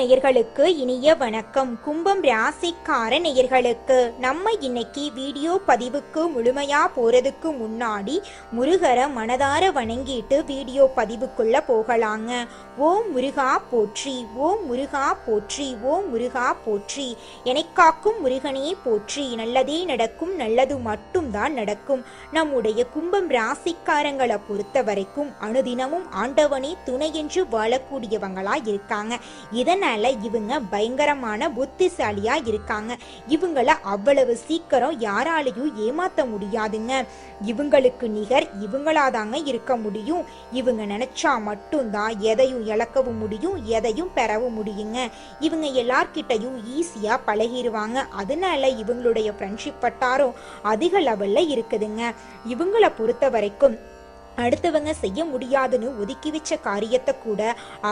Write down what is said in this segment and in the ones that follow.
நேயர்களுக்கு இனிய வணக்கம். கும்பம் ராசிக்கார நேயர்களுக்கு நம்ம இன்னைக்கு வீடியோ பதிவுக்கு முழுமையா போறதுக்கு முன்னாடி முருகரை மனதார வணங்கிட்டு வீடியோ பதிவுக்குள்ள போகலாங்க. ஓம் முருகா போற்றி, ஓம் முருகா போற்றி, ஓம் முருகா போற்றி. எனக்காக்கும் முருகனே போற்றி. நல்லதே நடக்கும், நல்லது மட்டும் தான் நடக்கும். நம்முடைய கும்பம் ராசிக்காரங்களை பொறுத்த வரைக்கும் அனுதினமும் ஆண்டவனே துணை என்று வாழக்கூடியவங்களா இருக்காங்க. இதனால இவங்க பயங்கரமான புத்திசாலியா இருக்காங்க. இவங்கள அவ்வளவு சீக்கிரம் யாராலையும் ஏமாத்த முடியாதுங்க. இவங்களுக்கு நிகர் இவங்களாதாங்க இருக்க முடியும். இவங்க நினைச்சா மட்டும்தான் எதையும் இழக்கவும் முடியும், எதையும் பெறவும் முடியுங்க. இவங்க எல்லார்கிட்டையும் ஈஸியா பழகிடுவாங்க. அதனால இவங்களுடைய ஃப்ரெண்ட்ஷிப் வட்டாரம் அதிக லெவல்ல இருக்குதுங்க. இவங்களை பொறுத்த வரைக்கும் அடுத்தவங்க செய்ய முடியாதுன்னு ஒதுக்கி வச்ச காரியத்தை கூட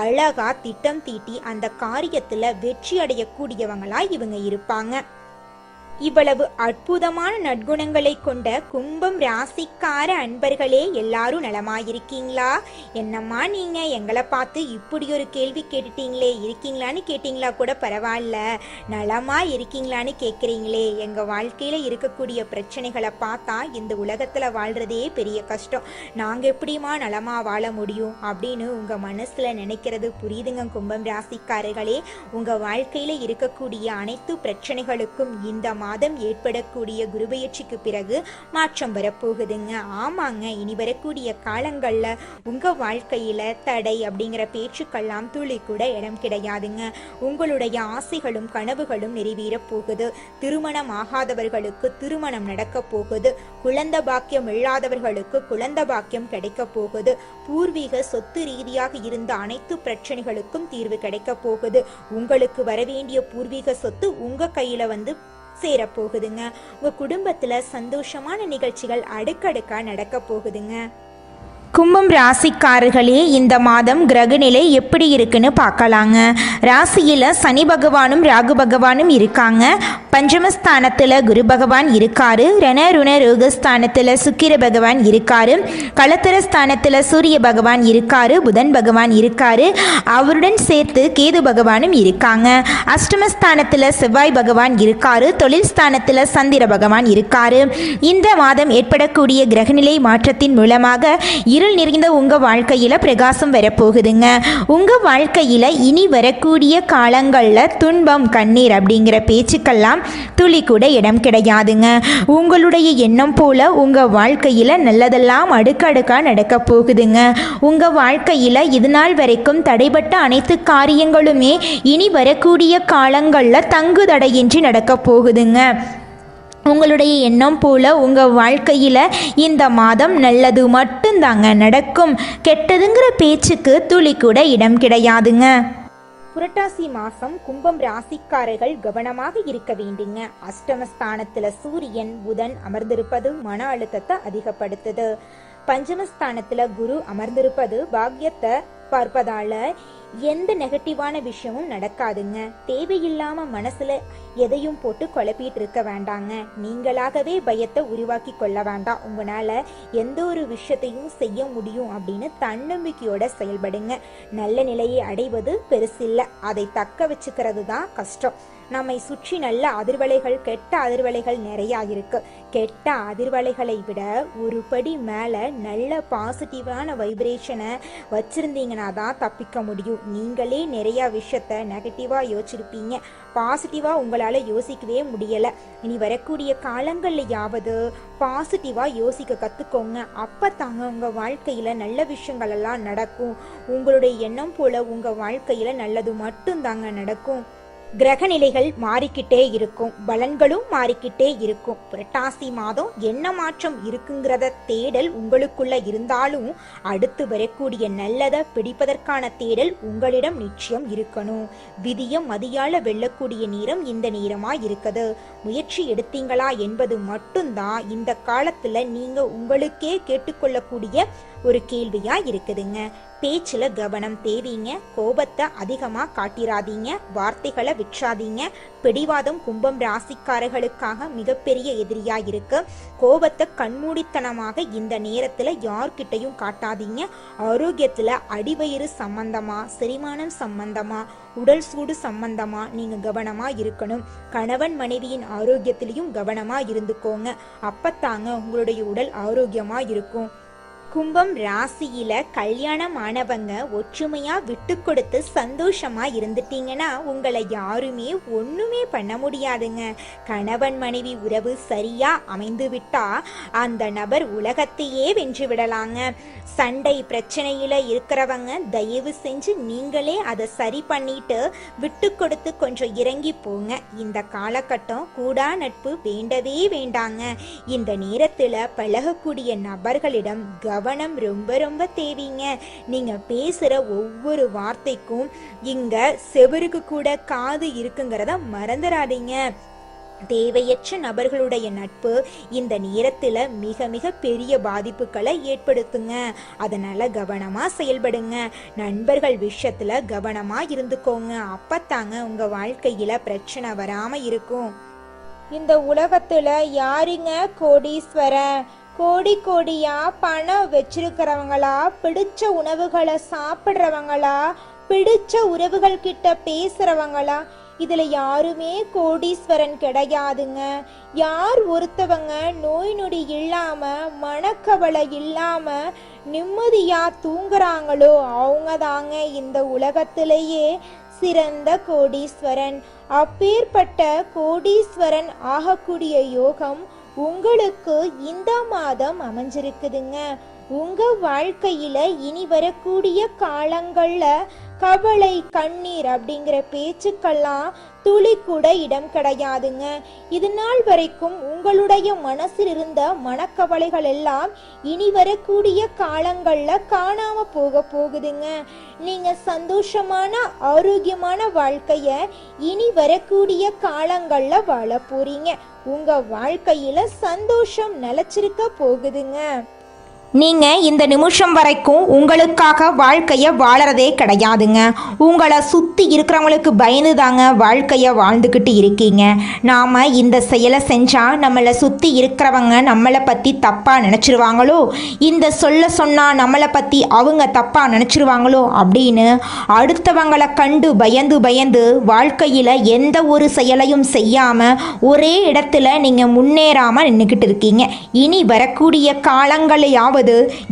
அழகா திட்டம் தீட்டி அந்த காரியத்துல வெற்றி அடையக்கூடியவங்களா இவங்க இருப்பாங்க. இவ்வளவு அற்புதமான நற்குணங்களை கொண்ட கும்பம் ராசிக்கார அன்பர்களே, எல்லாரும் நலமாயிருக்கீங்களா? என்னம்மா நீங்க எங்களை பார்த்து இப்படி ஒரு கேள்வி கேட்டுட்டீங்களே, இருக்கீங்களான்னு கேட்டீங்களா கூட பரவாயில்ல, நலமா இருக்கீங்களான்னு கேட்குறீங்களே. எங்க வாழ்க்கையில இருக்கக்கூடிய பிரச்சனைகளை பார்த்தா இந்த உலகத்துல வாழ்றதே பெரிய கஷ்டம், நாங்க எப்படிமா நலமா வாழ முடியும் அப்படின்னு உங்க மனசுல நினைக்கிறது புரியுதுங்க. கும்பம் ராசிக்காரர்களே, உங்க வாழ்க்கையில இருக்கக்கூடிய அனைத்து பிரச்சனைகளுக்கும் இந்த மாதம் ஏற்படக்கூடிய குருபெயர்ச்சிக்கு பிறகு மாற்றம் வரப்போகுதுங்க. ஆமாங்க, இனி வரக்கூடிய காலங்கள்ல உங்க வாழ்க்கையில தடை அப்படிங்கிற பேச்சுக்கெல்லாம் துளி கூட இடம் கிடையாதுங்க. உங்களுடைய ஆசைகளும் கனவுகளும் நிறைவேற போகுது. திருமணம் ஆகாதவர்களுக்கு திருமணம் நடக்க போகுது. குழந்தை பாக்கியம் இல்லாதவர்களுக்கு குழந்தை பாக்கியம் கிடைக்க போகுது. பூர்வீக சொத்து ரீதியாக இருந்த அனைத்து பிரச்சனைகளுக்கும் தீர்வு கிடைக்க போகுது. உங்களுக்கு வரவேண்டிய பூர்வீக சொத்து உங்க கையில சேரப்போகுதுங்க. உங்க குடும்பத்துல சந்தோஷமான நிகழ்ச்சிகள் அடுக்கடுக்கா நடக்க போகுதுங்க. கும்பம் ராசிக்காரர்களே, இந்த மாதம் கிரகநிலை எப்படி இருக்குன்னு பார்க்கலாங்க. ராசியில சனி பகவானும் ராகு பகவானும் இருக்காங்க. பஞ்சமஸ்தானத்துல குரு பகவான் இருக்காரு. ரணருண ரோகஸ்தானத்துல சுக்கிர பகவான் இருக்காரு. களத்திர ஸ்தானத்துல சூரிய பகவான் இருக்காரு. புதன் பகவான் இருக்காரு. அவருடன் சேர்த்து கேது பகவானும் இருக்காங்க. அஷ்டமஸ்தானத்துல செவ்வாய் பகவான் இருக்காரு. தொழில் ஸ்தானத்துல சந்திர பகவான் இருக்காரு. இந்த மாதம் ஏற்படக்கூடிய கிரகநிலை மாற்றத்தின் மூலமாக இருள் நிறைந்த உங்க வாழ்க்கையில பிரகாசம் வரப்போகுதுங்க. உங்க வாழ்க்கையில இனி வரக்கூடிய காலங்கள்ல துன்பம் கண்ணீர் அப்படிங்கிற பேச்சுக்கெல்லாம் துளி கூட இடம் கிடையாதுங்க. உங்களுடைய எண்ணம் போல உங்க வாழ்க்கையில நல்லதெல்லாம் அடுக்கடுக்கா நடக்க போகுதுங்க. உங்க வாழ்க்கையில இது நாள் வரைக்கும் தடைபட்ட அனைத்து காரியங்களுமே இனி வரக்கூடிய காலங்கள்ல தங்கு தடையின்றி நடக்க போகுதுங்க. உங்களுடைய எண்ணம் போல உங்கள் வாழ்க்கையில் இந்த மாதம் நல்லது மட்டும்தாங்க நடக்கும். கெட்டதுங்கிற பேச்சுக்கு துளி கூட இடம் கிடையாதுங்க. புரட்டாசி மாசம் கும்பம் ராசிக்காரர்கள் கவனமாக இருக்க வேண்டுங்க. அஷ்டமஸ்தானத்துல சூரியன் புதன் அமர்ந்திருப்பது மன அழுத்தத்தை அதிகப்படுத்துது. பஞ்சமஸ்தானத்துல குரு அமர்ந்திருப்பது பாக்கியத்தை பார்ப்பதால எந்த நெகட்டிவான விஷயமும் நடக்காதுங்க. தேவையில்லாம மனசுல எதையும் போட்டு குழப்பிட்டு இருக்க வேண்டாங்க. நீங்களாகவே பயத்தை உருவாக்கி கொள்ள வேண்டாம். உங்களால எந்த ஒரு விஷயத்தையும் செய்ய முடியும் அப்படின்னு தன்னம்பிக்கையோட செயல்படுங்க. நல்ல நிலையை அடைவது பெருசில்லை, அதை தக்க வச்சுக்கிறது தான் கஷ்டம். நம்மை சுற்றி நல்ல அதிர்வலைகள் கெட்ட அதிர்வலைகள் நிறையா இருக்கு. கெட்ட அதிர்வலைகளை விட ஒரு படி மேல நல்ல பாசிட்டிவான வைப்ரேஷனை வச்சிருந்தீங்கன்னா தான் தப்பிக்க முடியும். நீங்களே நிறைய விஷயத்த நெகட்டிவா யோசிச்சிருப்பீங்க, பாசிட்டிவா உங்களால யோசிக்கவே முடியல. இனி வரக்கூடிய காலங்கள்லையாவது பாசிட்டிவா யோசிக்க கத்துக்கோங்க. அப்பத்தாங்க உங்க வாழ்க்கையில நல்ல விஷயங்கள் எல்லாம் நடக்கும். உங்களுடைய எண்ணம் போல உங்க வாழ்க்கையில நல்லது மட்டும்தாங்க நடக்கும். கிரகநிலைகள் மாறிக்கிட்டே இருக்கும், பலன்களும் மாறிக்கிட்டே இருக்கும். புரட்டாசி மாதம் என்ன மாற்றம் இருக்குங்கிறத தேடல் உங்களுக்குள்ள இருந்தாலும் அடுத்து வரக்கூடிய நல்லதை பிடிப்பதற்கான தேடல் உங்களிடம் நிச்சயம் இருக்கணும். விதியை மதியால வெல்லக்கூடிய நேரம் இந்த நேரமா இருக்குது. முயற்சி எடுத்தீங்களா என்பது மட்டும்தான் இந்த காலத்துல நீங்க உங்களுக்கே கேட்டுக்கொள்ளக்கூடிய ஒரு கேள்வியா இருக்குதுங்க. பேச்சில் கவனம் தேவைங்க. கோபத்தை அதிகமாக காட்டிராதீங்க. வார்த்தைகளை விற்றாதீங்க. பிடிவாதம் கும்பம் ராசிக்காரர்களுக்காக மிகப்பெரிய எதிரியா இருக்கு. கோபத்தை கண்மூடித்தனமாக இந்த நேரத்தில் யார்கிட்டையும் காட்டாதீங்க. ஆரோக்கியத்தில் அடிவயிறு சம்பந்தமா, செரிமானம் சம்பந்தமா, உடல் சூடு சம்பந்தமா நீங்க கவனமா இருக்கணும். கணவன் மனைவியின் ஆரோக்கியத்திலையும் கவனமா இருந்துக்கோங்க. அப்பத்தாங்க உங்களுடைய உடல் ஆரோக்கியமா இருக்கும். கும்பம் ராசியில கல்யாணம் ஆனவங்க ஒற்றுமையா விட்டு கொடுத்து சந்தோஷமா இருந்துட்டீங்கன்னா உங்களை யாருமே ஒண்ணுமே பண்ண முடியாதுங்க. கணவன் மனைவி உறவு சரியா அமைந்து விட்டா அந்த நபர் உலகத்தையே வென்று விடலாங்க. சண்டை பிரச்சனையில இருக்கிறவங்க தயவு செஞ்சு நீங்களே அதை சரி பண்ணிட்டு விட்டு கொடுத்து கொஞ்சம் இறங்கி போங்க. இந்த காலகட்டம் கூடா நட்பு வேண்டவே வேண்டாங்க. இந்த நேரத்துல பழகக்கூடிய நபர்களிடம் கவனம் ரொம்ப ரொம்ப தேவைங்க. நீங்க பேசுற ஒவ்வொரு வார்த்தைக்கும் இங்க செவருக்கு கூட காது இருக்குங்கிறத மறந்துடாதீங்க. தேவையற்ற நபர்களுடைய நட்பு இந்த நேரத்துல மிக மிக பெரிய பாதிப்புகளை ஏற்படுத்துங்க. அதனால கவனமா செயல்படுங்க. நண்பர்கள் விஷயத்துல கவனமா இருந்துக்கோங்க. அப்பத்தாங்க உங்க வாழ்க்கையில பிரச்சனை வராம இருக்கும். இந்த உலகத்துல யாருங்க கோடீஸ்வரன்? கோடி கோடியா பணம் வச்சிருக்கிறவங்களா, பிடிச்ச உணவுகளை சாப்பிட்றவங்களா, பிடிச்ச உறவுகள் கிட்ட பேசுறவங்களா? இதுல யாருமே கோடீஸ்வரன் கிடையாதுங்க. யார் ஒருத்தவங்க நோய் நொடி இல்லாம மனக்கவலை இல்லாம நிம்மதியா தூங்குறாங்களோ அவங்க தாங்க இந்த உலகத்திலேயே சிறந்த கோடீஸ்வரன். அப்பேற்பட்ட கோடீஸ்வரன் ஆகக்கூடிய யோகம் உங்களுக்கு இந்த மாதம் அமைஞ்சிருக்குதுங்க. உங்க வாழ்க்கையில இனி வரக்கூடிய காலங்கள்ல கவலை கண்ணீர் அப்படிங்கிற பேச்சுக்கெல்லாம் துளி கூட இடம் கிடையாதுங்க. இது நாள் வரைக்கும் உங்களுடைய மனசில் இருந்த மனக்கவலைகள் எல்லாம் இனி வரக்கூடிய காலங்கள்ல காணாம போகுதுங்க. நீங்க சந்தோஷமான ஆரோக்கியமான வாழ்க்கைய இனி வரக்கூடிய காலங்கள்ல வாழ போறீங்க. உங்க வாழ்க்கையில சந்தோஷம் நிலைச்சிருக்க போகுதுங்க. நீங்க இந்த நிமிஷம் வரைக்கும் உங்களுக்காக வாழ்க்கைய வாழறதே கிடையாதுங்க. உங்களை சுத்தி இருக்கிறவங்களுக்கு பயந்து தாங்க வாழ்க்கைய வாழ்ந்துக்கிட்டு இருக்கீங்க. நாம இந்த செயலை செஞ்சா நம்மளை சுத்தி இருக்கிறவங்க நம்மளை பத்தி தப்பா நினைச்சிருவாங்களோ, இந்த சொன்னா நம்மளை பத்தி அவங்க தப்பா நினைச்சிருவாங்களோ அப்படின்னு அடுத்தவங்களை கண்டு பயந்து பயந்து வாழ்க்கையில எந்த ஒரு செயலையும் செய்யாம ஒரே இடத்துல நீங்க முன்னேறாம நின்றுக்கிட்டு இருக்கீங்க. இனி வரக்கூடிய காலங்களையாவது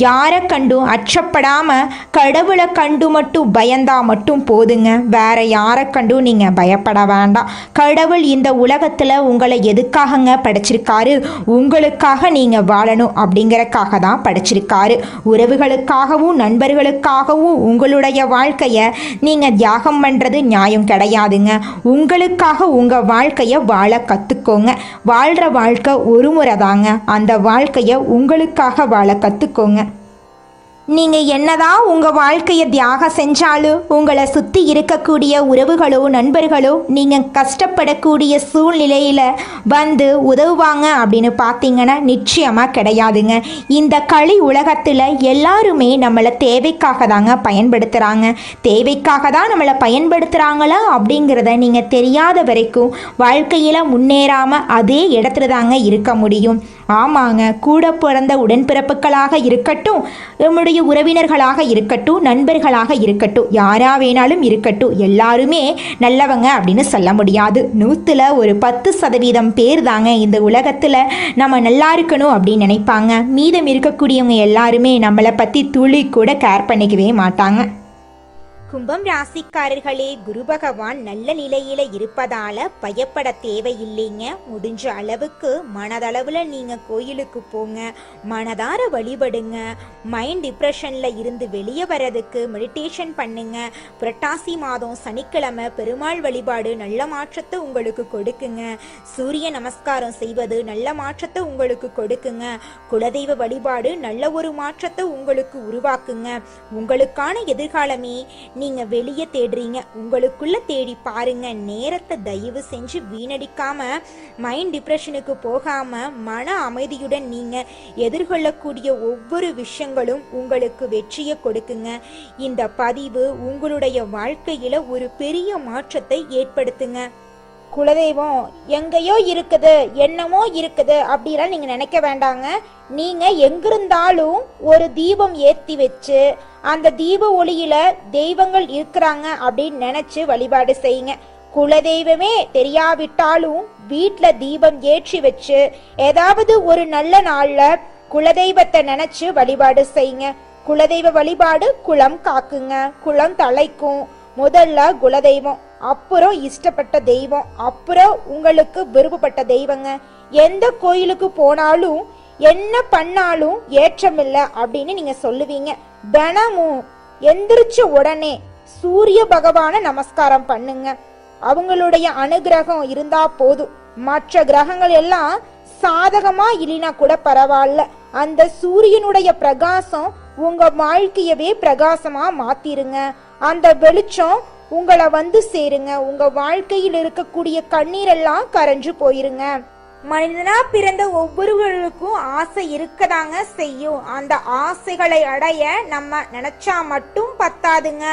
யாரை கண்டும் அச்சப்படாம கடவுளை கண்டு மட்டும் பயந்தா மட்டும் போதுங்க. வேற யாரை கண்டும் நீங்க பயப்பட வேண்டாம். கடவுள் இந்த உலகத்துல உங்களை எதுக்காகங்க படைச்சிருக்காரு? உங்களுக்காக நீங்க வாழணும் அப்படிங்கறக்காக தான் படைச்சிருக்காரு. உறவுகளுக்காகவும் நண்பர்களுக்காகவும் உங்களுடைய வாழ்க்கைய நீங்க தியாகம் பண்றது நியாயம் கிடையாதுங்க. உங்களுக்காக உங்க வாழ்க்கைய வாழ கத்துக்கோங்க. வாழ்ற வாழ்க்கை ஒரு முறை தாங்க. அந்த வாழ்க்கைய உங்களுக்காக வாழ கத்துக்கோங்க. நீங்க என்னதான் உங்க வாழ்க்கையை தியாகம் செஞ்சாலும் உங்களை சுத்தி இருக்கக்கூடிய உறவுகளோ நண்பர்களோ நீங்க கஷ்டப்படக்கூடிய சூழ்நிலையில வந்து உதவுவாங்க அப்படின்னு பார்த்தீங்கன்னா நிச்சயமா கிடையாதுங்க. இந்த களி உலகத்துல எல்லாருமே நம்மளை தேவைக்காக தாங்க பயன்படுத்துறாங்க. தேவைக்காக தான் நம்மளை பயன்படுத்துறாங்களா அப்படிங்கிறத நீங்க தெரியாத வரைக்கும் வாழ்க்கையில முன்னேறாம அதே இடத்துல தாங்க இருக்க முடியும். ஆமாங்க, கூட பிறந்த உடன்பிறப்புகளாக இருக்கட்டும், நம்முடைய உறவினர்களாக இருக்கட்டும், நண்பர்களாக இருக்கட்டும், யாரா வேணாலும் இருக்கட்டும், எல்லாருமே நல்லவங்க அப்படின்னு சொல்ல முடியாது. 100ல் ஒரு 10% பேர் தாங்க இந்த உலகத்தில் நம்ம நல்லா இருக்கணும் அப்படின்னு நினைப்பாங்க. மீதம் இருக்கக்கூடியவங்க எல்லாருமே நம்மளை பற்றி துளி கூட கேர் பண்ணிக்கவே மாட்டாங்க. கும்பம் ராசிக்காரர்களே, குரு பகவான் நல்ல நிலையில இருப்பதால பயப்பட தேவையில்லைங்க. முடிஞ்ச அளவுக்கு மனதளவுல நீங்க கோயிலுக்கு போங்க, மனதார வழிபடுங்க. மைண்ட் டிப்ரெஷன்ல இருந்து வெளியே வர்றதுக்கு மெடிடேஷன் பண்ணுங்க. புரட்டாசி மாதம் சனிக்கிழமை பெருமாள் வழிபாடு நல்ல மாற்றத்தை உங்களுக்கு கொடுக்குங்க. சூரிய நமஸ்காரம் செய்வது நல்ல மாற்றத்தை உங்களுக்கு கொடுக்குங்க. குலதெய்வ வழிபாடு நல்ல ஒரு மாற்றத்தை உங்களுக்கு உருவாக்குங்க. உங்களுக்கான எதிர்காலமே நீங்க வெளியே தேடுறீங்க. உங்களுக்குள்ள தேடி பாருங்க. நேரத்தை தயவு செஞ்சு வீணடிக்காம, மைண்ட் டிப்ரெஷனுக்கு போகாம, மன அமைதியுடன் நீங்க எதிர்கொள்ளக்கூடிய ஒவ்வொரு விஷயங்களும் உங்களுக்கு வெற்றியை கொடுக்குங்க. இந்த பதிவு உங்களுடைய வாழ்க்கையில ஒரு பெரிய மாற்றத்தை ஏற்படுத்துங்க. குலதெய்வம் எங்கேயோ இருக்குது, என்னமோ இருக்குது அப்படிலாம் நீங்க நினைக்க வேண்டாங்க. நீங்க எங்கிருந்தாலும் ஒரு தீபம் ஏத்தி வச்சு அந்த தீப ஒளியில தெய்வங்கள் இருக்கிறாங்க அப்படின்னு நினைச்சு வழிபாடு செய்யுங்க. குலதெய்வமே தெரியாவிட்டாலும் வீட்டுல தீபம் ஏற்றி வச்சு ஏதாவது ஒரு நல்ல நாள்ல குலதெய்வத்தை நினைச்சு வழிபாடு செய்யுங்க. குலதெய்வ வழிபாடு குலம் காக்குங்க, குலம் தலைக்கும். முதல்ல குலதெய்வம், அப்புறம் இஷ்டப்பட்ட தெய்வம், அப்புறம் உங்களுக்கு விருப்பப்பட்ட தெய்வங்க. எந்த கோயிலுக்கு போனாலும் என்ன பண்ணாலும் ஏற்றமில்லை அப்படின்னு நீங்க சொல்லுவீங்க. தினமும் எந்திரிச்ச உடனே சூரிய பகவான நமஸ்காரம் பண்ணுங்க. அவங்களுடைய அனுகிரகம் இருந்தா போதும். மற்ற கிரகங்கள் எல்லாம் சாதகமா இல்லைனா கூட பரவாயில்ல, அந்த சூரியனுடைய பிரகாசம் உங்க வாழ்க்கையவே பிரகாசமா மாத்திருங்க. அந்த வெளிச்சம் உங்களை வந்து சேருங்க. உங்க வாழ்க்கையில் இருக்கக்கூடிய கண்ணீரெல்லாம் கரைஞ்சு போயிருங்க. மனிதனா பிறந்த ஒவ்வொருவருக்கும் ஆசை இருக்கதாங்க செய்யும். அந்த ஆசைகளை அடைய நம்ம நினைச்சா மட்டும் பத்தாதுங்க.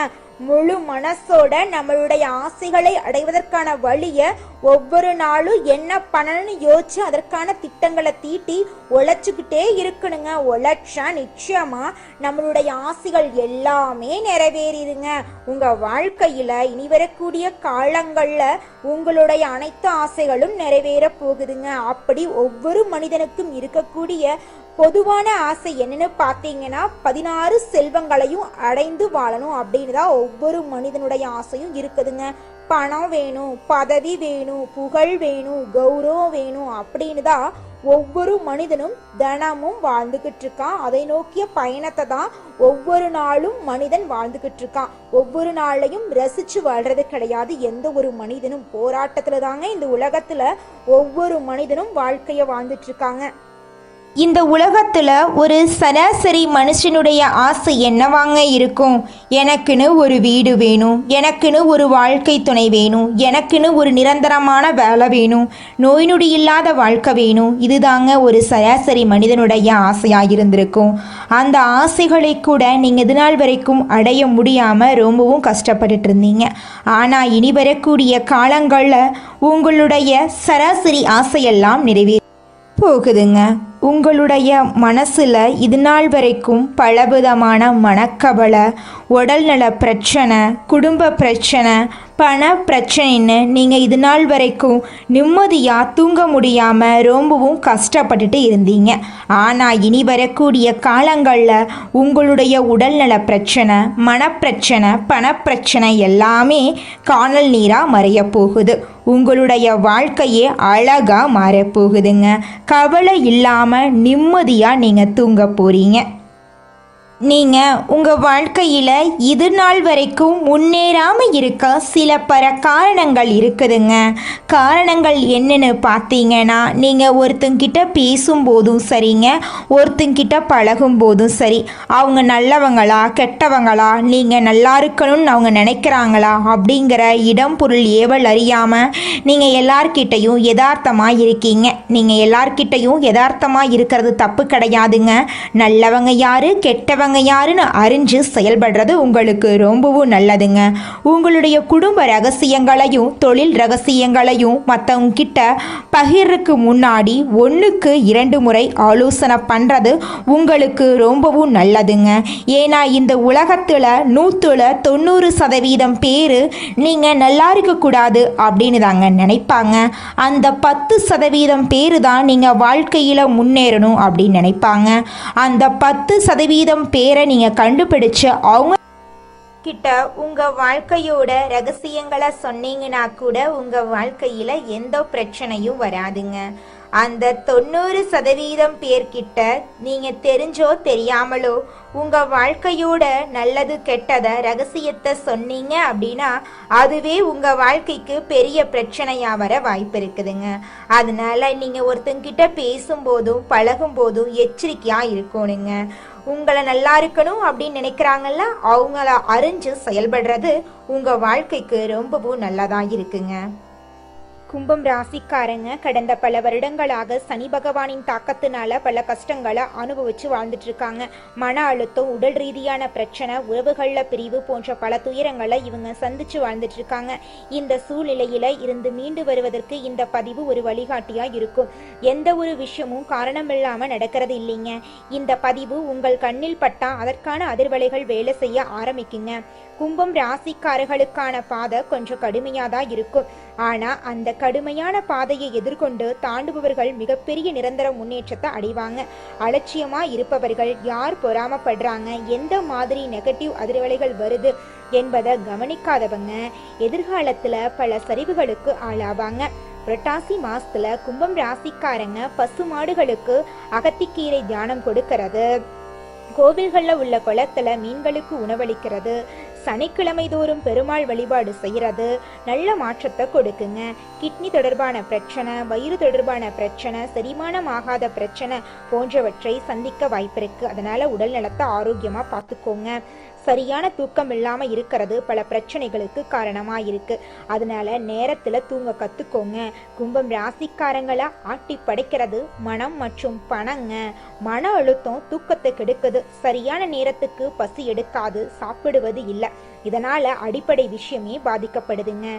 முழு மனசோட நம்மளுடைய ஆசைகளை அடைவதற்கான வழிய ஒவ்வொரு நாளும் என்ன பண்ணணும்னு யோசிச்சு அதற்கான திட்டங்களை தீட்டி உழைச்சுக்கிட்டே இருக்கணுங்க. உழைச்சா நிச்சயமா நம்மளுடைய ஆசைகள் எல்லாமே நிறைவேறிடுங்க. உங்க வாழ்க்கையில இனி வரக்கூடிய காலங்கள்ல உங்களுடைய அனைத்து ஆசைகளும் நிறைவேற போகுதுங்க. அப்படி ஒவ்வொரு மனிதனுக்கும் இருக்கக்கூடிய பொதுவான ஆசை என்னன்னு பார்த்தீங்கன்னா 16 செல்வங்களையும் அடைந்து வாழணும் அப்படின்னு தான் ஒவ்வொரு மனிதனுடைய ஆசையும் இருக்குதுங்க. பணம் வேணும், பதவி வேணும், புகழ் வேணும், கௌரவம் வேணும் அப்படின்னு தான் ஒவ்வொரு மனிதனும் தினமும் வாழ்ந்துகிட்டு இருக்கான். அதை நோக்கிய பயணத்தை தான் ஒவ்வொரு நாளும் மனிதன் வாழ்ந்துகிட்டு இருக்கான். ஒவ்வொரு நாளையும் ரசிச்சு வாழ்றது கிடையாது. எந்த ஒரு மனிதனும் போராட்டத்துல தாங்க இந்த உலகத்துல ஒவ்வொரு மனிதனும் வாழ்க்கைய வாழ்ந்துட்டு இருக்காங்க. இந்த உலகத்தில் ஒரு சராசரி மனுஷனுடைய ஆசை என்னவாங்க இருக்கும்? எனக்குன்னு ஒரு வீடு வேணும், எனக்குன்னு ஒரு வாழ்க்கை துணை வேணும், எனக்குன்னு ஒரு நிரந்தரமான வேலை வேணும், நோய் நொடி இல்லாத வாழ்க்கை வேணும். இதுதாங்க ஒரு சராசரி மனிதனுடைய ஆசையாக இருந்திருக்கும். அந்த ஆசைகளை கூட நீங்கள் இது நாள் வரைக்கும் அடைய முடியாமல் ரொம்பவும் கஷ்டப்பட்டுட்டு இருந்தீங்க. ஆனால் இனி வரக்கூடிய காலங்களில் உங்களுடைய சராசரி ஆசையெல்லாம் நிறைவேறி போகுதுங்க. உங்களுடைய மனசில் இது நாள் வரைக்கும் பலவிதமான மனக்கவலை, உடல்நல பிரச்சனை, குடும்ப பிரச்சனை, பண பிரச்சனைன்னு நீங்கள் இது நாள் வரைக்கும் நிம்மதியாக தூங்க முடியாமல் ரொம்பவும் கஷ்டப்பட்டுட்டு இருந்தீங்க. ஆனால் இனி வரக்கூடிய காலங்களில் உங்களுடைய உடல்நல பிரச்சனை, மனப்பிரச்சனை, பணப்பிரச்சனை எல்லாமே காணல் நீராக மறைய போகுது. உங்களுடைய வாழ்க்கையே அழகாக மாறப்போகுதுங்க. கவலை இல்லாமல் நிம்மதியாக நீங்கள் தூங்க போகிறீங்க. நீங்கள் உங்கள் வாழ்க்கையில் இது நாள் வரைக்கும் முன்னேறாமல் இருக்க சில காரணங்கள் இருக்குதுங்க. காரணங்கள் என்னென்னு பார்த்தீங்கன்னா, நீங்கள் ஒருத்தங்கிட்ட பேசும்போதும் சரிங்க, ஒருத்தங்கிட்ட பழகும் போதும் சரி, அவங்க நல்லவங்களா கெட்டவங்களா, நீங்கள் நல்லா இருக்கணும்னு அவங்க நினைக்கிறாங்களா அப்படிங்கிற இடம் பொருள் ஏவல் அறியாமல் நீங்கள் எல்லார்கிட்டையும் யதார்த்தமாக இருக்கீங்க. நீங்கள் எல்லார்கிட்டையும் யதார்த்தமாக இருக்கிறது தப்பு கிடையாதுங்க. நல்லவங்க யாரு கெட்டவங்க யாருன்னு அறிஞ்சு செயல்படுறது உங்களுக்கு ரொம்பவும் நல்லதுங்க. உங்களுடைய குடும்ப ரகசியங்களையும் தொழில் ரகசியங்களையும் மற்றவங்க கிட்ட பகிர்றதுக்கு முன்னாடி 1க்கு 2 முறை ஆலோசனை பண்ணுறது உங்களுக்கு ரொம்பவும் நல்லதுங்க. ஏன்னா இந்த உலகத்தில் 190% பேர் நீங்கள் நல்லா இருக்கக்கூடாது அப்படின்னு தாங்க நினைப்பாங்க. அந்த 10% பேர் தான் நீங்கள் வாழ்க்கையில் முன்னேறணும் அப்படின்னு நினைப்பாங்க. அந்த 10% பேரை நீங்கள் கண்டுபிடிச்சு அவங்க கிட்ட உங்க வாழ்க்கையோட ரகசியங்களை சொன்னீங்கன்னா கூட உங்க வாழ்க்கையில எந்த பிரச்சனையும் வராதுங்க. அந்த 90% பேர்கிட்ட நீங்க தெரிஞ்சோ தெரியாமலோ உங்க வாழ்க்கையோட நல்லது கெட்டத ரகசியத்தை சொன்னீங்க அப்படின்னா அதுவே உங்க வாழ்க்கைக்கு பெரிய பிரச்சனையா வர வாய்ப்பு இருக்குதுங்க. அதனால நீங்க ஒருத்தங்கிட்ட பேசும்போதும் பழகும் போதும் எச்சரிக்கையா இருக்கணுங்க. உங்களை நல்லா இருக்கணும் அப்படின்னு நினைக்கிறாங்கல்ல, அவங்கள அறிஞ்சு செயல்படுறது உங்க வாழ்க்கைக்கு ரொம்பவும் நல்லதா இருக்குங்க. கும்பம் ராசிக்காரங்க கடந்த பல வருடங்களாக சனி பகவானின் தாக்கத்தினால பல கஷ்டங்களை அனுபவிச்சு வாழ்ந்துட்டு இருக்காங்க. மன அழுத்தம், உடல் ரீதியான பிரச்சனை, உறவுகள்ல பிரிவு போன்ற பல துயரங்களை இவங்க சந்திச்சு வாழ்ந்துட்டு இருக்காங்க. இந்த சூழ்நிலையில இருந்து மீண்டு வருவதற்கு இந்த பதிவு ஒரு வழிகாட்டியா இருக்கும். எந்த ஒரு விஷயமும் காரணமில்லாம நடக்கிறது இல்லைங்க. இந்த பதிவு உங்கள் கண்ணில் பட்டா அதற்கான அதிர்வலைகள் வேலை செய்ய ஆரம்பிக்குங்க. கும்பம் ராசிக்காரர்களுக்கான பாதை கொஞ்சம் கடுமையாதான் இருக்கும். ஆனா அந்த கடுமையான பாதையை எதிர்கொண்டு தாண்டுபவர்கள் மிகப்பெரிய நிரந்தர முன்னேற்றத்தை அடைவாங்க. அலட்சியமா இருப்பவர்கள், யார் பொறாமப்படுறாங்க, எந்த மாதிரி நெகட்டிவ் அதிர்வலைகள் வருது என்பதை கவனிக்காதவங்க எதிர்காலத்துல பல சரிவுகளுக்கு ஆளாவாங்க. புரட்டாசி மாசத்துல கும்பம் ராசிக்காரங்க பசு மாடுகளுக்கு அகத்திக்கீரை தியானம் கொடுக்கிறது, கோவில்கள்ல உள்ள குளத்துல மீன்களுக்கு உணவளிக்கிறது, சனிக்கிழமை தோறும் பெருமாள் வழிபாடு செய்யறது நல்ல மாற்றத்தை கொடுக்குங்க. கிட்னி தொடர்பான பிரச்சனை, வயிறு தொடர்பான பிரச்சனை, செரிமானம் ஆகாத பிரச்சனை போன்றவற்றை சந்திக்க வாய்ப்பிருக்கு. அதனால உடல் நலத்தை ஆரோக்கியமா பார்த்துக்கோங்க. சரியான தூக்கம் இல்லாம இருக்கிறது பல பிரச்சனைகளுக்கு காரணமா இருக்கு. அதனால நேரத்துல தூங்க கத்துக்கோங்க. கும்பம் ராசிக்காரங்களை ஆட்டி படைக்கிறது மனம் மற்றும் பணங்க. மன அழுத்தம் தூக்கத்தை கெடுக்குது. சரியான நேரத்துக்கு பசி எடுக்காது, சாப்பிடுவது இல்லை. இதனால அடிப்படை விஷயமே பாதிக்கப்படுதுங்க.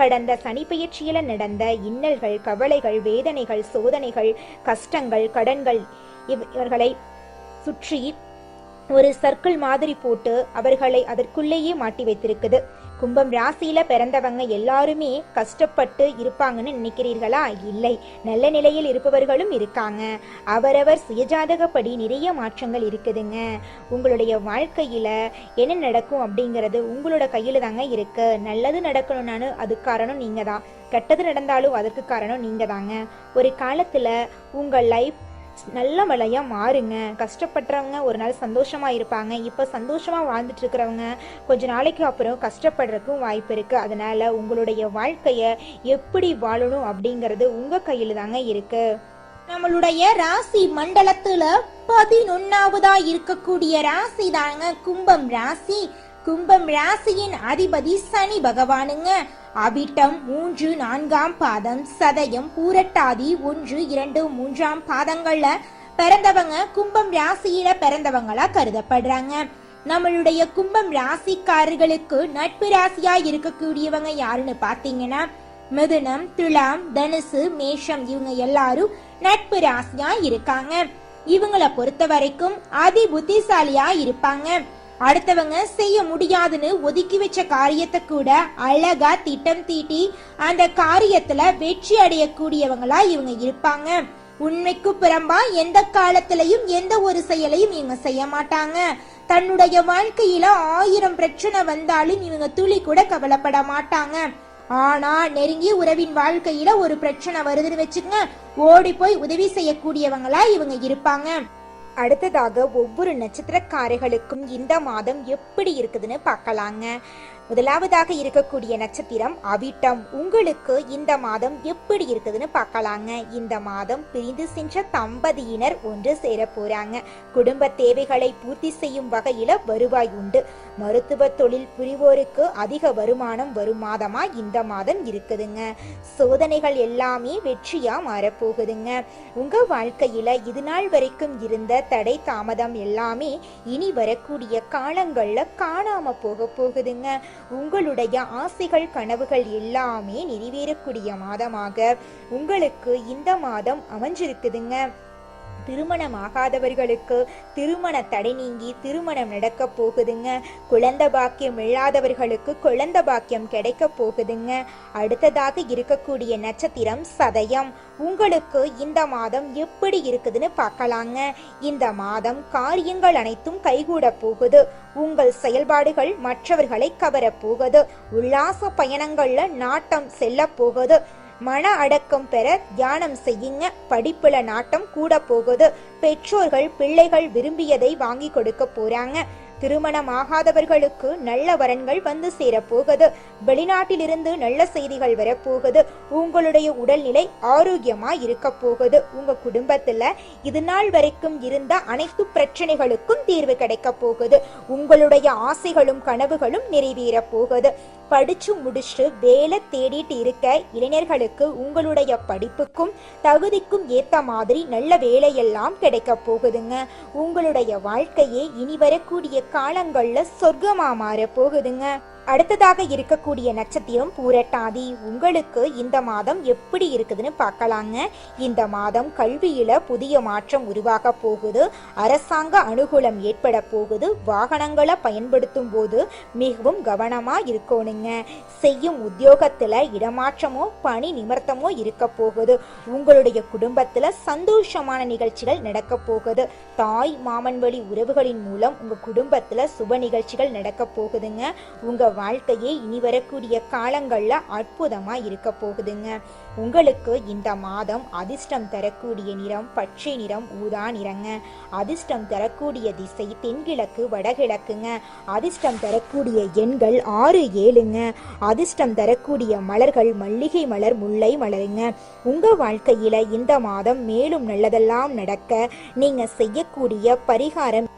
கடந்த சனி பெயர்ச்சியில நடந்த இன்னல்கள், கவலைகள், வேதனைகள், சோதனைகள், கஷ்டங்கள், கடன்கள் இவர்களை சுற்றி ஒரு சர்க்கிள் மாதிரி போட்டு அவர்களை அதற்குள்ளேயே மாட்டி வைத்திருக்குது. கும்பம் ராசியில பிறந்தவங்க எல்லாருமே கஷ்டப்பட்டு இருப்பாங்கன்னு நினைக்கிறீர்களா? இல்லை, நல்ல நிலையில் இருப்பவர்களும் இருக்காங்க. அவரவர் சுயஜாதகப்படி நிறைய மாற்றங்கள் இருக்குதுங்க. உங்களுடைய வாழ்க்கையில என்ன நடக்கும் அப்படிங்கிறது உங்களோட கையில தாங்க இருக்கு. நல்லது நடக்கணும்னாலும் அது காரணம் நீங்க தான், கெட்டது நடந்தாலும் அதற்கு காரணம் நீங்க தாங்க. ஒரு காலத்துல உங்க லைஃப் நல்ல மழையா மாறுங்க. கஷ்டப்படுறவங்க ஒரு நாள் சந்தோஷமா இருப்பாங்க. இப்ப சந்தோஷமா வாழ்ந்துட்டு இருக்கிறவங்க கொஞ்ச நாளைக்கு அப்புறம் கஷ்டப்படுறதுக்கும் வாய்ப்பு இருக்கு. அதனால உங்களுடைய வாழ்க்கைய எப்படி வாழணும் அப்படிங்கிறது உங்க கையில தாங்க இருக்கு. நம்மளுடைய ராசி மண்டலத்துல 11வதா இருக்கக்கூடிய ராசி தாங்க கும்பம் ராசி. கும்பம் ராசியின் அதிபதி சனி பகவானுங்க. அவிட்டம் 3, 4ஆம் பாதம், சதயம், பூரட்டாதி 1, 2, 3ஆம் பாதங்கள்ல பிறந்தவங்க கும்பம் ராசியில பிறந்தவங்களா கருதப்படுறாங்க. நம்மளுடைய கும்பம் ராசிக்காரர்களுக்கு நட்பு ராசியா இருக்கக்கூடியவங்க யாருன்னு பாத்தீங்கன்னா மிதுனம், துலாம், தனுசு, மேஷம் இவங்க எல்லாரும் நட்பு ராசியா இருக்காங்க. இவங்களை பொறுத்த வரைக்கும் அதி புத்திசாலியா இருப்பாங்க. அடுத்தவங்க செய்ய முடியாதுன்னு ஒதுக்கி வச்ச காரியத்தை கூட அழகா திட்டம் தீட்டி அந்த காரியத்துல வெற்றி அடையக்கூடியவங்களா இவங்க இருப்பாங்க. உண்மைக்கு புறம்பா எந்த காலத்திலையும் எந்த ஒரு செயலையும் இவங்க செய்ய மாட்டாங்க. தன்னுடைய வாழ்க்கையில 1000 பிரச்சனை வந்தாலும் இவங்க துளி கூட கவலைப்பட மாட்டாங்க. ஆனா நெருங்கிய உறவின் வாழ்க்கையில ஒரு பிரச்சனை வருதுன்னு வச்சுங்க, ஓடி போய் உதவி செய்யக்கூடியவங்களா இவங்க இருப்பாங்க. அடுத்ததாக ஒவ்வொரு நட்சத்திரக்காரர்களுக்கும் இந்த மாதம் எப்படி இருக்குதுன்னு பார்க்கலாங்க. முதலாவதாக இருக்கக்கூடிய நட்சத்திரம் அவிட்டம். உங்களுக்கு இந்த மாதம் எப்படி இருக்குதுன்னு பார்க்கலாங்க. இந்த மாதம் பிரிந்து சென்ற தம்பதியினர் ஒன்று சேர போறாங்க. குடும்ப தேவைகளை பூர்த்தி செய்யும் வகையில வருவாய் உண்டு. மருத்துவ தொழில் புரிவோருக்கு அதிக வருமானம் வரும் மாதமா இந்த மாதம் இருக்குதுங்க. சோதனைகள் எல்லாமே வெற்றியா மாறப்போகுதுங்க. உங்க வாழ்க்கையில இது நாள் வரைக்கும் இருந்த தடை தாமதம் எல்லாமே இனி வரக்கூடிய காலங்கள்ல காணாம போக போகுதுங்க. உங்களுடைய ஆசைகள், கனவுகள் எல்லாமே நிறைவேறக்கூடிய மாதமாக உங்களுக்கு இந்த மாதம் அமைஞ்சிருக்குதுங்க. திருமணமாகாதவர்களுக்கு திருமண தடை நீங்கி திருமணம் நடக்க போகுதுங்க. குழந்தை பாக்கியம் இல்லாதவர்களுக்கு குழந்தை பாக்கியம் கிடைக்க போகுதுங்க. அடுத்ததாக இருக்கக்கூடிய நட்சத்திரம் சதயம். உங்களுக்கு இந்த மாதம் எப்படி இருக்குதுன்னு பார்க்கலாங்க. இந்த மாதம் காரியங்கள் அனைத்தும் கைகூட போகுது. உங்கள் செயல்பாடுகள் மற்றவர்களை கவர போகுது. உல்லாச பயணங்கள்ல நாட்டம் செல்ல போகுது. மன அடக்கம் பெற தியானம் செய்யுங்க. படிப்புல நாட்டம் கூட போகுது. பெற்றோர்கள் பிள்ளைகள் விரும்பியதை வாங்கி கொடுக்க போறாங்க. திருமணமாகாதவர்களுக்கு நல்ல வரன்கள் வந்து சேரப்போகுது. வெளிநாட்டிலிருந்து நல்ல செய்திகள் வரப்போகுது. உங்களுடைய உடல்நிலை ஆரோக்கியமா இருக்க போகுது. உங்க குடும்பத்துல இது நாள் வரைக்கும் இருந்த அனைத்து பிரச்சனைகளுக்கும் தீர்வு கிடைக்க போகுது. உங்களுடைய ஆசைகளும் கனவுகளும் நிறைவேற போகுது. படிச்சு முடிச்சுட்டு வேலை தேடிட்டு இருக்க இளைஞர்களுக்கு உங்களுடைய படிப்புக்கும் தகுதிக்கும் ஏத்த மாதிரி நல்ல வேலையெல்லாம் கிடைக்க போகுதுங்க. உங்களுடைய வாழ்க்கையே இனி வரக்கூடிய காலங்கள்ல சொர்க்கமா மாற போகுதுங்க. அடுத்ததாக இருக்கக்கூடிய நட்சத்திரம் பூரட்டாதி. உங்களுக்கு இந்த மாதம் எப்படி இருக்குதுன்னு பார்க்கலாங்க. இந்த மாதம் கல்வியில புதிய மாற்றம் உருவாக போகுது. அரசாங்க அனுகூலம் ஏற்பட போகுது. வாகனங்களை பயன்படுத்தும் போது மிகவும் கவனமா இருக்கணுங்க. செய்யும் உத்தியோகத்துல இடமாற்றமோ பணி நிமிர்த்தமோ இருக்க போகுது. உங்களுடைய குடும்பத்துல சந்தோஷமான நிகழ்ச்சிகள் நடக்க போகுது. தாய் மாமன் வழி உறவுகளின் மூலம் உங்க குடும்பத்துல சுப நிகழ்ச்சிகள் நடக்க போகுதுங்க. உங்க வாழ்க்கையே இனி வரக்கூடிய காலங்கள்ல அற்புதமா இருக்க போகுதுங்க. உங்களுக்கு இந்த மாதம் அதிர்ஷ்டம் தரக்கூடிய நிறம் பச்சை நிறம், ஊதா நிறங்க. அதிர்ஷ்டம் தரக்கூடிய திசை தென்கிழக்கு வடகிழக்குங்க. அதிர்ஷ்டம் தரக்கூடிய எண்கள் 6, 7ங்க. அதிர்ஷ்டம் தரக்கூடிய மலர்கள் மல்லிகை மலர், முல்லை மலருங்க. உங்க வாழ்க்கையில இந்த மாதம் மேலும் நல்லதெல்லாம் நடக்க நீங்க செய்யக்கூடிய பரிகாரம்